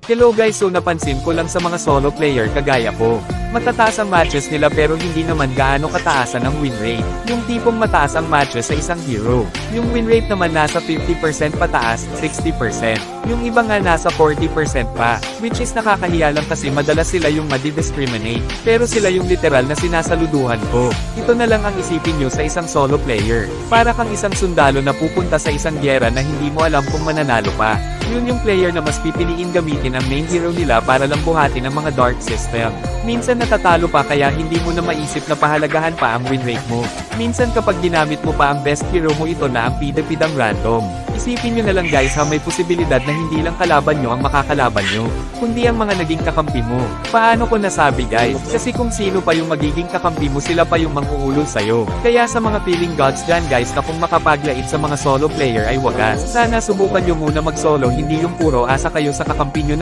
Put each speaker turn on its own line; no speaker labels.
Hello guys, so napansin ko lang sa mga solo player kagaya ko. Matataas ang matches nila pero hindi naman gaano kataasan ang win rate. Yung tipong mataas ang matches sa isang hero. Yung win rate naman nasa 50% pataas, 60%. Yung iba nga nasa 40% pa. Which is nakakahiya lang kasi madalas sila yung madidiscriminate. Pero sila yung literal na sinasaluduhan ko. Ito na lang ang isipin nyo sa isang solo player. Para kang isang sundalo na pupunta sa isang gyera na hindi mo alam kung mananalo pa. Yun yung player na mas pipiliin gamitin ang main hero nila para lang buhatin ang mga dark system. Minsan natatalo pa kaya hindi mo na maisip na pahalagahan pa ang win rate mo. Minsan kapag ginamit mo pa ang best hero mo ito na ang pidapidang random. Isipin nyo na lang guys ha, may posibilidad na hindi lang kalaban nyo ang makakalaban nyo, kundi ang mga naging kakampi mo. Paano ko nasabi guys? Kasi kung sino pa yung magiging kakampi mo sila pa yung manghuulol sa'yo. Kaya sa mga feeling gods dyan guys, kapag makapaglait sa mga solo player ay wagas. Sana subukan nyo muna mag solo, hindi yung puro asa kayo sa kakampi nyo.